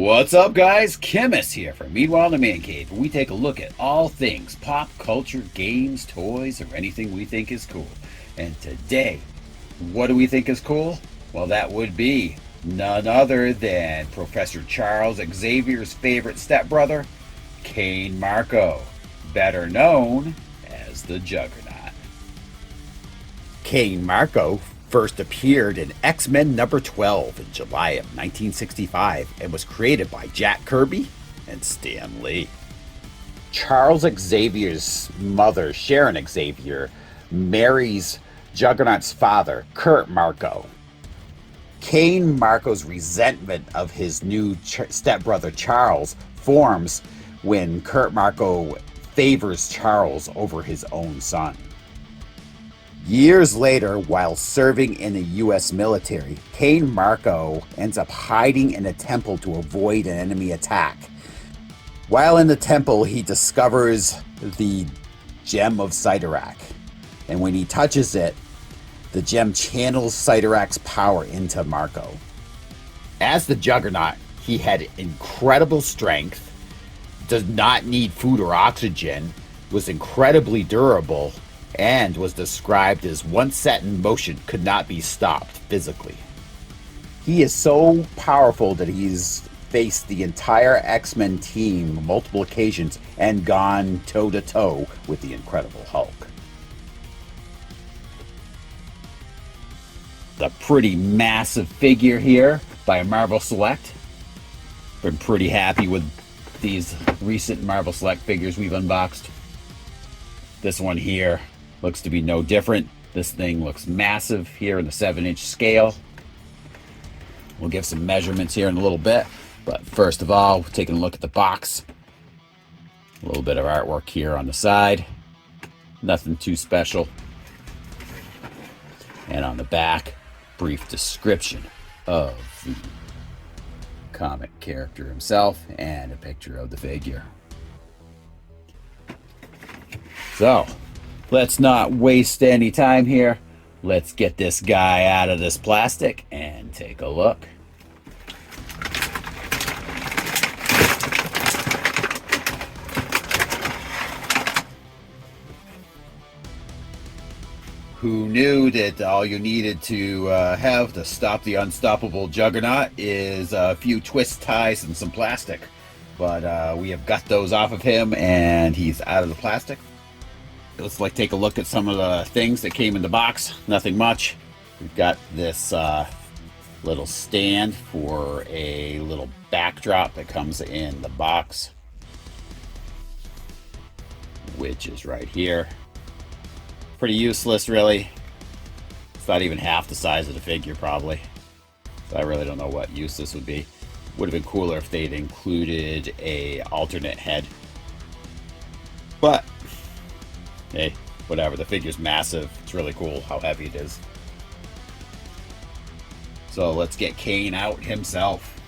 What's up, guys? Chemist here from Meanwhile in the Man Cave, where we take a look at all things pop culture, games, toys, or anything we think is cool. And today, what do we think is cool? Well, that would be none other than Professor Charles Xavier's favorite stepbrother, Cain Marko, better known as the Juggernaut. Cain Marko first appeared in X-Men number 12 in July of 1965 and was created by Jack Kirby and Stan Lee. Charles Xavier's mother, Sharon Xavier, marries Juggernaut's father, Kurt Marko. Cain Marko's resentment of his new stepbrother Charles forms when Kurt Marko favors Charles over his own son. Years later, while serving in the U.S. military, Cain Marko ends up hiding in a temple to avoid an enemy attack. While in the temple, he discovers the gem of Cyttorak, and when he touches it, the gem channels Cyttorak's power into Marko. As the Juggernaut, he had incredible strength, does not need food or oxygen, was incredibly durable, and was described as once set in motion could not be stopped physically. He is so powerful that he's faced the entire X-Men team multiple occasions and gone toe-to-toe with the Incredible Hulk. The pretty massive figure here by Marvel Select. Been pretty happy with these recent Marvel Select figures we've unboxed. This one here looks to be no different. This thing looks massive here in the 7-inch scale. We'll give some measurements here in a little bit, but first of all, taking a look at the box. A little bit of artwork here on the side. Nothing too special. And on the back, brief description of the comic character himself and a picture of the figure. So, let's not waste any time here. Let's get this guy out of this plastic and take a look. Who knew that all you needed to have to stop the unstoppable Juggernaut is a few twist ties and some plastic. But we have got those off of him and he's out of the plastic. Let's take a look at some of the things that came in the box. Nothing much. We've got this little stand for a little backdrop that comes in the box, which is right here. Pretty useless, really. It's not even half the size of the figure, probably. So I really don't know what use this would be. Would have been cooler if they'd included a alternate head. But hey, whatever. The figure's massive. It's really cool how heavy it is. So let's get Cain out himself.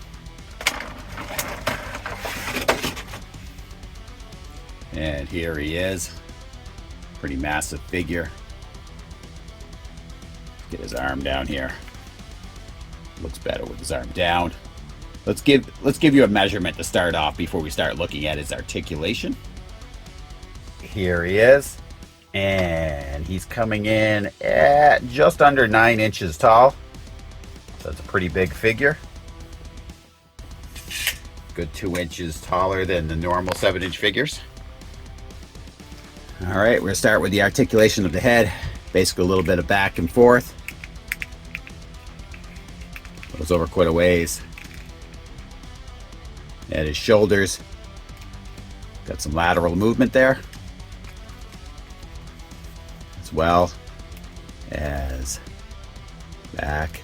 And here he is. Pretty massive figure. Get his arm down here. Looks better with his arm down. Let's give you a measurement to start off before we start looking at his articulation. Here he is. And he's coming in at just under 9 inches tall. So that's a pretty big figure. Good 2 inches taller than the normal 7-inch figures. All right, we're gonna start with the articulation of the head. Basically a little bit of back and forth. Goes over quite a ways. At his shoulders. Got some lateral movement there, as well as back,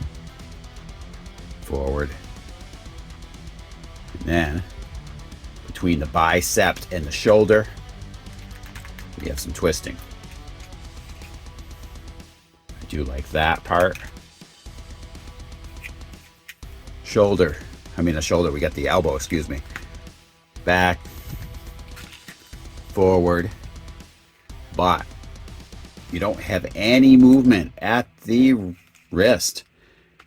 forward, and then between the bicep and the shoulder we have some twisting. I do like that part. Shoulder, we got the elbow, excuse me. Back, forward, but you don't have any movement at the wrist,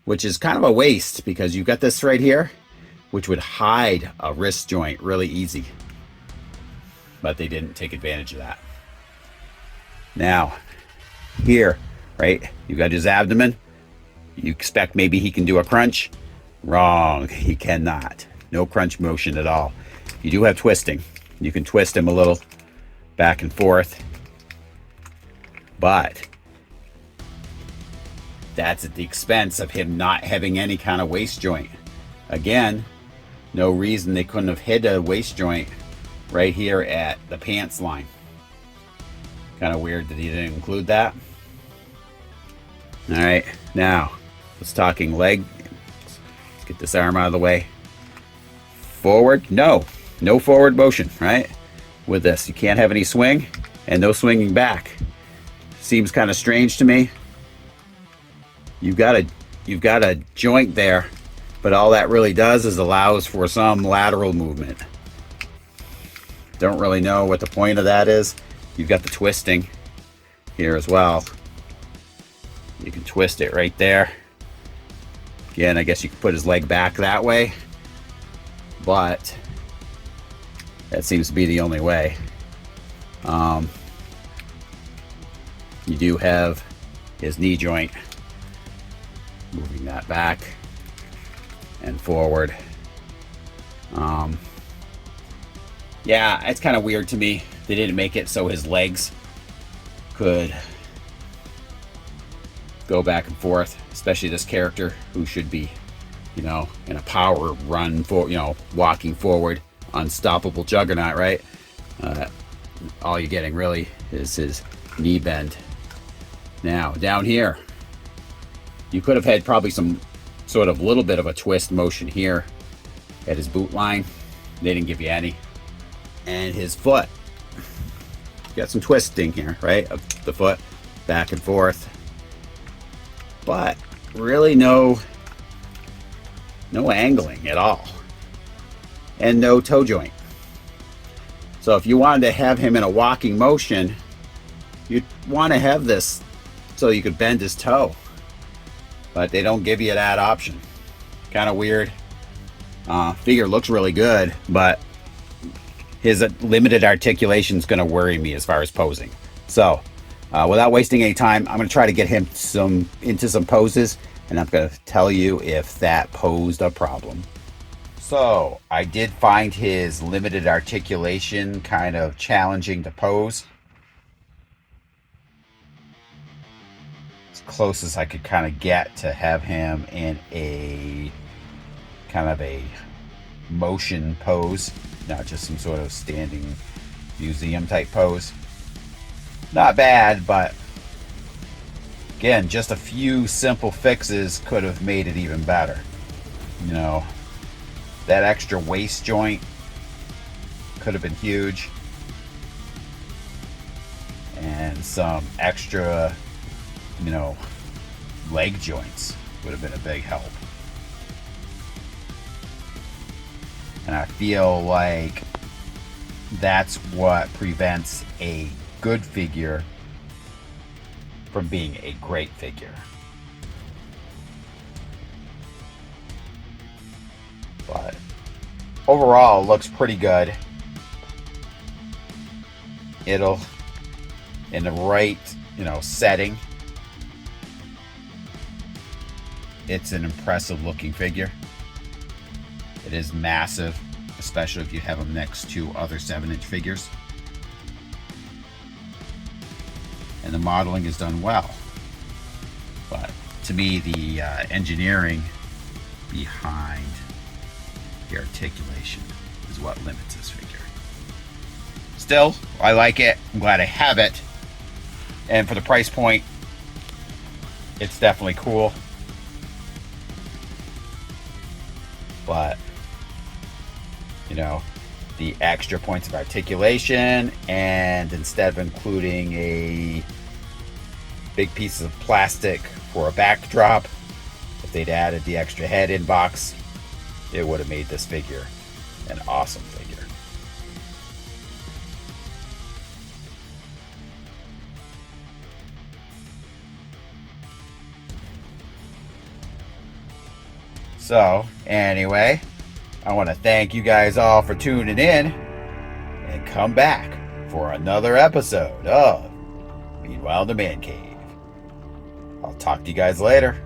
which is kind of a waste because you've got this right here, which would hide a wrist joint really easy. But they didn't take advantage of that. Now, here, right, you got his abdomen. You expect maybe he can do a crunch. Wrong, he cannot. No crunch motion at all. You do have twisting. You can twist him a little back and forth, but that's at the expense of him not having any kind of waist joint. Again, no reason they couldn't have hid a waist joint right here at the pants line. Kind of weird that he didn't include that. All right, now let's talking leg. Let's get this arm out of the way. Forward, no forward motion, right? With this, you can't have any swing and no swinging back. Seems kind of strange to me. You've got a joint there, but all that really does is allows for some lateral movement. Don't really know what the point of that is. You've got the twisting here as well. You can twist it right there. Again, I guess you could put his leg back that way, but that seems to be the only way. You do have his knee joint. Moving that back and forward. Yeah, it's kind of weird to me. They didn't make it so his legs could go back and forth, especially this character who should be, in a power run for, walking forward, unstoppable Juggernaut, right? All you're getting really is his knee bend. Now, down here, you could have had probably some sort of little bit of a twist motion here at his boot line. They didn't give you any. And his foot, got some twisting here, right? Of the foot back and forth, but really no angling at all, and no toe joint. So if you wanted to have him in a walking motion, you'd want to have this so you could bend his toe, but they don't give you that option. Kind of weird. Figure looks really good, but his limited articulation is going to worry me as far as posing. So without wasting any time, I'm going to try to get him into some poses, and I'm going to tell you if that posed a problem. So I did find his limited articulation kind of challenging to pose. As close as I could kind of get to have him in a kind of a motion pose, not just some sort of standing museum type pose. Not bad, but again, just a few simple fixes could have made it even better. That extra waist joint could have been huge, and some extra leg joints would have been a big help. And I feel like that's what prevents a good figure from being a great figure. But overall, looks pretty good. It'll, in the right, setting, it's an impressive looking figure. It is massive, especially if you have them next to other 7-inch figures. And the modeling is done well. But to me, the engineering behind the articulation is what limits this figure. Still, I like it. I'm glad I have it. And for the price point, it's definitely cool. But the extra points of articulation, and instead of including a big piece of plastic for a backdrop, if they'd added the extra head inbox, it would have made this figure an awesome figure. So anyway, I want to thank you guys all for tuning in, and come back for another episode of Meanwhile in the Man Cave. I'll talk to you guys later.